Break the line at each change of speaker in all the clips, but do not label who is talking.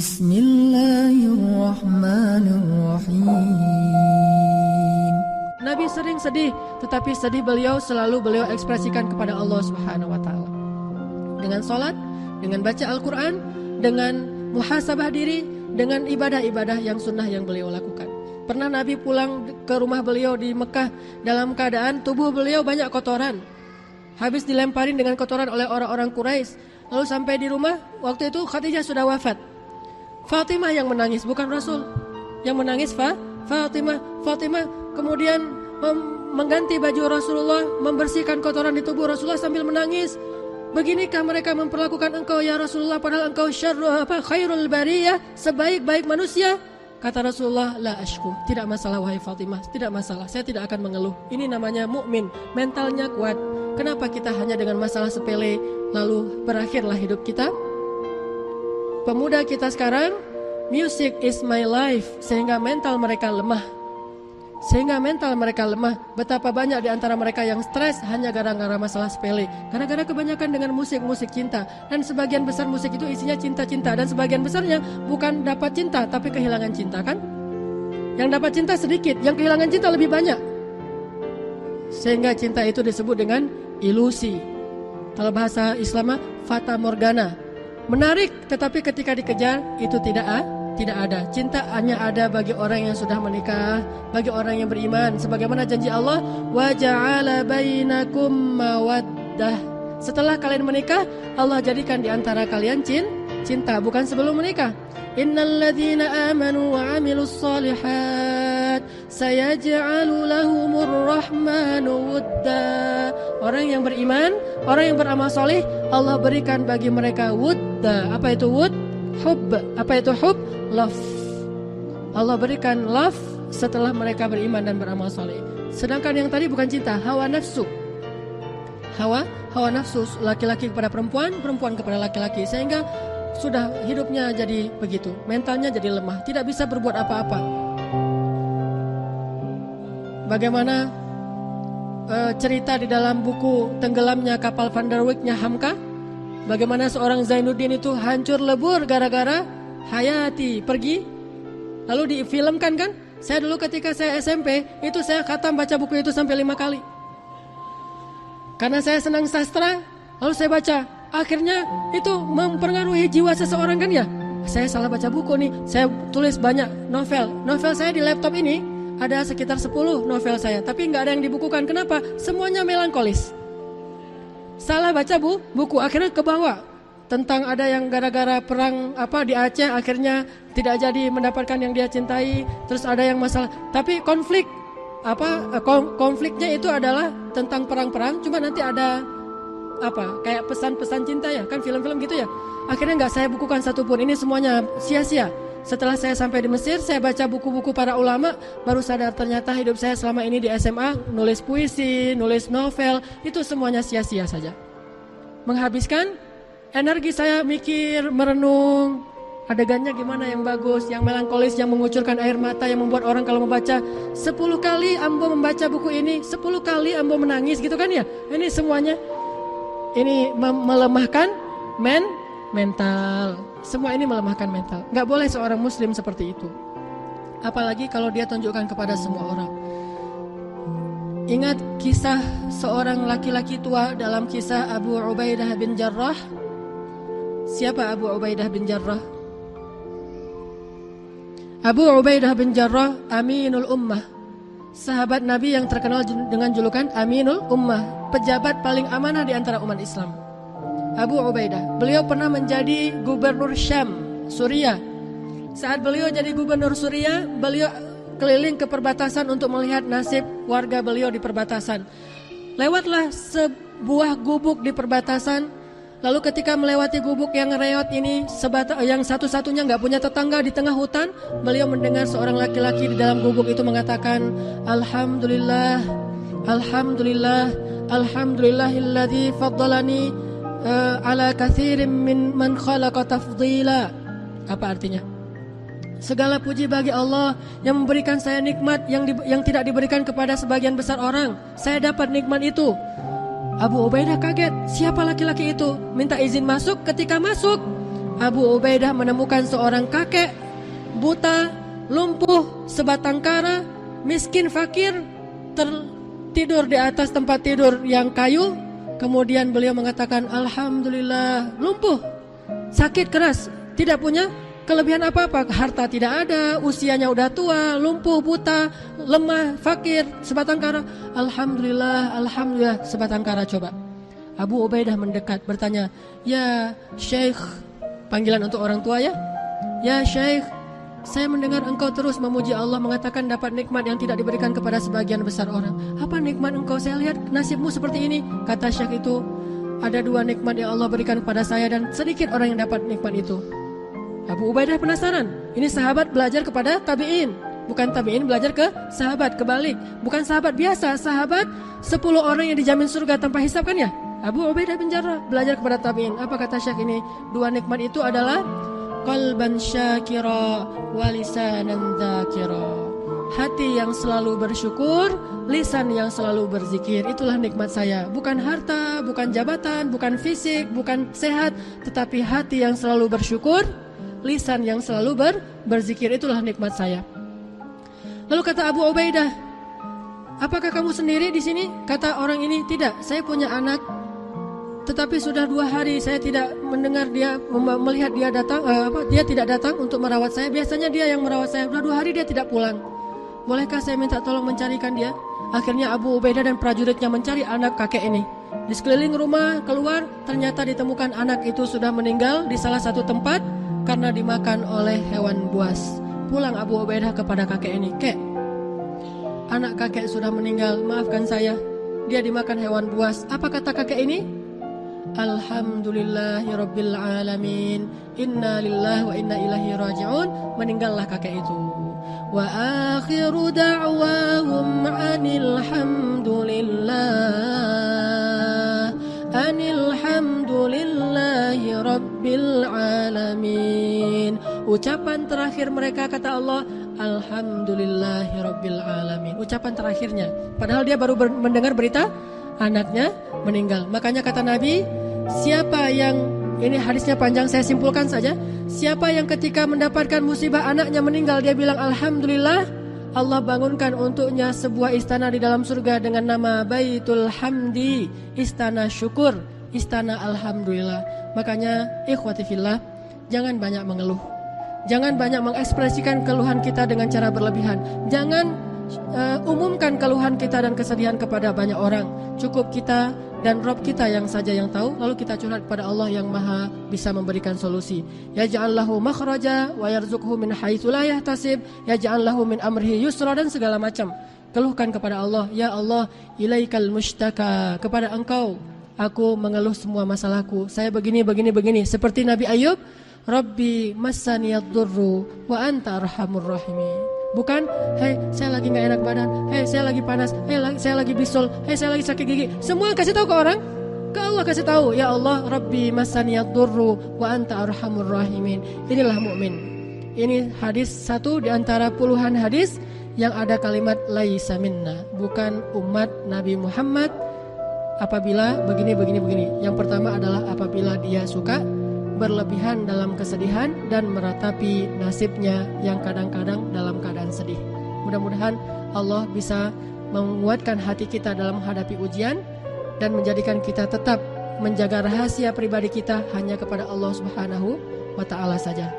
Bismillahirrahmanirrahim. Nabi sering sedih, tetapi sedih beliau ekspresikan kepada Allah Subhanahu wa taala. Dengan salat, dengan baca Al-Qur'an, dengan muhasabah diri, dengan ibadah-ibadah yang sunnah yang beliau lakukan. Pernah Nabi pulang ke rumah beliau di Mekah dalam keadaan tubuh beliau banyak kotoran. Habis dilemparin dengan kotoran oleh orang-orang Quraisy. Lalu sampai di rumah, waktu itu Khadijah sudah wafat. Fatimah yang menangis, bukan Rasul. Yang menangis Fatimah kemudian mengganti baju Rasulullah, membersihkan kotoran di tubuh Rasulullah sambil menangis. Beginikah mereka memperlakukan engkau ya Rasulullah, padahal engkau khairul bariyah, sebaik-baik manusia? Kata Rasulullah, la ashku, tidak masalah wahai Fatimah, tidak masalah, saya tidak akan mengeluh. Ini namanya mukmin, mentalnya kuat. Kenapa kita hanya dengan masalah sepele lalu berakhirlah hidup kita? Pemuda kita sekarang, music is my life, sehingga mental mereka lemah. Betapa banyak di antara mereka yang stres hanya gara-gara masalah sepele, gara-gara kebanyakan dengan musik cinta. Dan sebagian besar musik itu isinya cinta-cinta, dan sebagian besarnya bukan dapat cinta tapi kehilangan cinta, kan? Yang dapat cinta sedikit, yang kehilangan cinta lebih banyak. Sehingga cinta itu disebut dengan ilusi. Kalau bahasa Islam, fata morgana. Menarik, tetapi ketika dikejar itu tidak ada. Cinta hanya ada bagi orang yang sudah menikah, bagi orang yang beriman. Sebagaimana janji Allah, wa ja'ala bainakum mawaddah. Setelah kalian menikah, Allah jadikan di antara kalian cinta, bukan sebelum menikah. Innal ladzina amanu wa 'amilus shalihat sayaj'alu lahumur rahmanu wudda. Orang yang beriman, orang yang beramal soleh, Allah berikan bagi mereka wudda. Apa itu wud? Hub. Apa itu hub? Love. Allah berikan love setelah mereka beriman dan beramal soleh. Sedangkan yang tadi bukan cinta, hawa nafsu. Hawa nafsu, laki-laki kepada perempuan, perempuan kepada laki-laki, sehingga sudah hidupnya jadi begitu, mentalnya jadi lemah, tidak bisa berbuat apa-apa. Bagaimana cerita di dalam buku Tenggelamnya Kapal Van der Wijk-nya Hamka, bagaimana seorang Zainuddin itu hancur lebur gara-gara Hayati pergi, lalu difilmkan kan? Saya dulu ketika saya SMP, itu saya khatam baca buku itu sampai 5 kali. Karena saya senang sastra, lalu saya baca. Akhirnya itu mempengaruhi jiwa seseorang kan ya. Saya salah baca buku nih. Saya tulis banyak novel. Novel saya di laptop ini ada sekitar 10 novel saya, tapi nggak ada yang dibukukan. Kenapa? Semuanya melankolis. Salah baca buku, akhirnya ke bawah. Tentang ada yang gara-gara perang di Aceh, akhirnya tidak jadi mendapatkan yang dia cintai. Terus ada yang masalah, tapi konfliknya itu adalah tentang perang-perang. Cuma nanti ada kayak pesan-pesan cinta ya, kan film-film gitu ya. Akhirnya nggak saya bukukan satupun. Ini semuanya sia-sia. Setelah saya sampai di Mesir, saya baca buku-buku para ulama, baru sadar ternyata hidup saya selama ini di SMA, nulis puisi, nulis novel, itu semuanya sia-sia saja. Menghabiskan energi saya mikir, merenung, adegannya gimana yang bagus, yang melankolis, yang mengucurkan air mata, yang membuat orang kalau membaca 10 kali Ambo membaca buku ini, 10 kali Ambo menangis gitu kan ya. Ini semuanya ini melemahkan mental. Semua ini melemahkan mental. Gak boleh seorang muslim seperti itu. Apalagi kalau dia tunjukkan kepada semua orang. Ingat kisah seorang laki-laki tua dalam kisah Abu Ubaidah bin Jarrah. Siapa Abu Ubaidah bin Jarrah? Abu Ubaidah bin Jarrah Aminul Ummah, sahabat Nabi yang terkenal dengan julukan Aminul Ummah, pejabat paling amanah di antara umat Islam. Abu Ubaidah, beliau pernah menjadi gubernur Syam, Suriah. Saat beliau jadi gubernur Suriah, beliau keliling ke perbatasan untuk melihat nasib warga beliau di perbatasan. Lewatlah sebuah gubuk di perbatasan. Lalu ketika melewati gubuk yang reot ini, yang satu-satunya nggak punya tetangga di tengah hutan, beliau mendengar seorang laki-laki di dalam gubuk itu mengatakan, Alhamdulillah, Alhamdulillah, Alhamdulillahilladzi faddalani ala katsirin min man khalaqa tafdila. Apa artinya? Segala puji bagi Allah yang memberikan saya nikmat yang tidak diberikan kepada sebagian besar orang. Saya dapat nikmat itu. Abu Ubaidah kaget, siapa laki-laki itu? Minta izin masuk. Ketika masuk, Abu Ubaidah menemukan seorang kakek buta, lumpuh, sebatang kara, miskin, fakir, tertidur di atas tempat tidur yang kayu. Kemudian beliau mengatakan, Alhamdulillah, lumpuh, sakit keras, tidak punya kelebihan apa-apa, harta tidak ada, usianya udah tua, lumpuh, buta, lemah, fakir, sebatang kara. Alhamdulillah, Alhamdulillah, sebatang kara. Coba Abu Ubaidah mendekat bertanya, ya Syekh, panggilan untuk orang tua ya, ya Syekh, saya mendengar engkau terus memuji Allah, mengatakan dapat nikmat yang tidak diberikan kepada sebagian besar orang. Apa nikmat engkau? Saya lihat nasibmu seperti ini. Kata Syekh itu, ada 2 nikmat yang Allah berikan kepada saya dan sedikit orang yang dapat nikmat itu. Abu Ubaidah penasaran. Ini sahabat belajar kepada tabi'in, bukan tabi'in belajar ke sahabat, kebalik. Bukan sahabat biasa, sahabat 10 orang yang dijamin surga tanpa hisab kan ya. Abu Ubaidah penjara belajar kepada tabi'in. Apa kata Syekh ini? 2 nikmat itu adalah qalban syakira wa lisanan dzakira. Hati yang selalu bersyukur, lisan yang selalu berzikir. Itulah nikmat saya. Bukan harta, bukan jabatan, bukan fisik, bukan sehat, tetapi hati yang selalu bersyukur, lisan yang selalu berzikir. Itulah nikmat saya. Lalu kata Abu Ubaidah, apakah kamu sendiri di sini? Kata orang ini, tidak, saya punya anak, tetapi sudah 2 hari saya tidak mendengar dia, melihat dia datang, dia tidak datang untuk merawat saya. Biasanya dia yang merawat saya. Sudah 2 hari dia tidak pulang. Bolehkah saya minta tolong mencarikan dia? Akhirnya Abu Ubaidah dan prajuritnya mencari anak kakek ini. Di sekeliling rumah keluar, ternyata ditemukan anak itu sudah meninggal di salah satu tempat karena dimakan oleh hewan buas. Pulang Abu Ubaidah kepada kakek ini, kek, anak kakek sudah meninggal, maafkan saya, dia dimakan hewan buas. Apa kata kakek ini? Alhamdulillahirabbil alamin, inna lillahi wa inna ilaihi raji'un. Meninggallah kakek itu. Wa akhiru da'wahum anil hamdulillahi rabbil alamin. Ucapan terakhir mereka, kata Allah, alhamdulillahi rabbil alamin. Ucapan terakhirnya, padahal dia baru mendengar berita anaknya meninggal. Makanya kata Nabi, siapa yang, ini hadisnya panjang, saya simpulkan saja. Siapa yang ketika mendapatkan musibah anaknya meninggal, dia bilang alhamdulillah, Allah bangunkan untuknya sebuah istana di dalam surga dengan nama Baitul Hamdi, istana syukur, istana alhamdulillah. Makanya ikhwati fillah, jangan banyak mengeluh, jangan banyak mengekspresikan keluhan kita dengan cara berlebihan. Jangan umumkan keluhan kita dan kesedihan kepada banyak orang. Cukup kita dan Rob kita yang saja yang tahu, lalu kita curhat kepada Allah yang maha bisa memberikan solusi. Yaj'al lahu makhraja wa yarzuqhu min haitsu la yahtasib, yaj'al lahu min amrihi yusra, dan segala macam. Keluhkan kepada Allah, ya Allah, ilaikal mushtaka, kepada Engkau aku mengeluh semua masalahku. Saya begini. Seperti Nabi Ayub, Rabbi massaniyad durru wa anta arhamur rahimin. Bukan, hei saya lagi gak enak badan, hei saya lagi panas, hei saya lagi bisul, hei saya lagi sakit gigi. Semua kasih tahu ke orang, ke Allah kasih tahu, ya Allah, Rabbi massaniyad durru wa anta arhamur rahimin. Inilah mukmin. Ini hadis satu di antara puluhan hadis yang ada kalimat laisa minna, bukan umat Nabi Muhammad. Apabila begini. Yang pertama adalah apabila dia suka berlebihan dalam kesedihan dan meratapi nasibnya yang kadang-kadang dalam keadaan sedih. Mudah-mudahan Allah bisa menguatkan hati kita dalam menghadapi ujian dan menjadikan kita tetap menjaga rahasia pribadi kita hanya kepada Allah Subhanahu wa Ta'ala saja.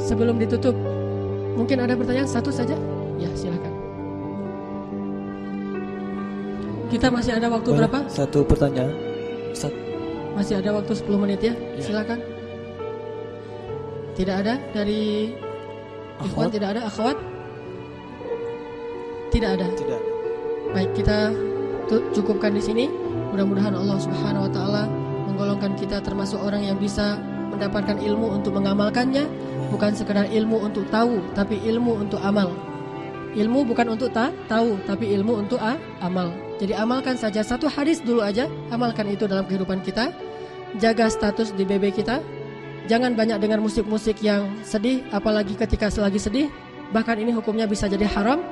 Sebelum ditutup, mungkin ada pertanyaan satu saja? Ya, silakan. Kita masih ada waktu berapa?
Satu pertanyaan.
Masih ada waktu 10 menit ya, silakan. Tidak ada dari Ikhwan, tidak ada akhwat? Tidak ada. Baik, kita cukupkan di sini. Mudah-mudahan Allah Subhanahu wa Ta'ala menggolongkan kita termasuk orang yang bisa mendapatkan ilmu untuk mengamalkannya, bukan sekedar ilmu untuk tahu, tapi ilmu untuk amal. Ilmu bukan untuk tahu, tapi ilmu untuk amal. Jadi amalkan saja satu hadis dulu aja, amalkan itu dalam kehidupan kita. Jaga status di BB kita. Jangan banyak dengar musik-musik yang sedih, apalagi ketika selagi sedih. Bahkan ini hukumnya bisa jadi haram.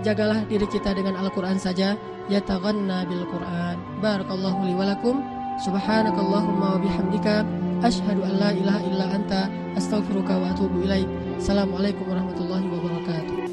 Jagalah diri kita dengan Al-Quran saja. Yataghanna bil Quran. Barakallahu li wa lakum Subhanakallahumma wa bihamdika asyhadu an la ilaha illa anta astaghfiruka wa atubu ilaik. Assalamualaikum warahmatullahi wabarakatuh.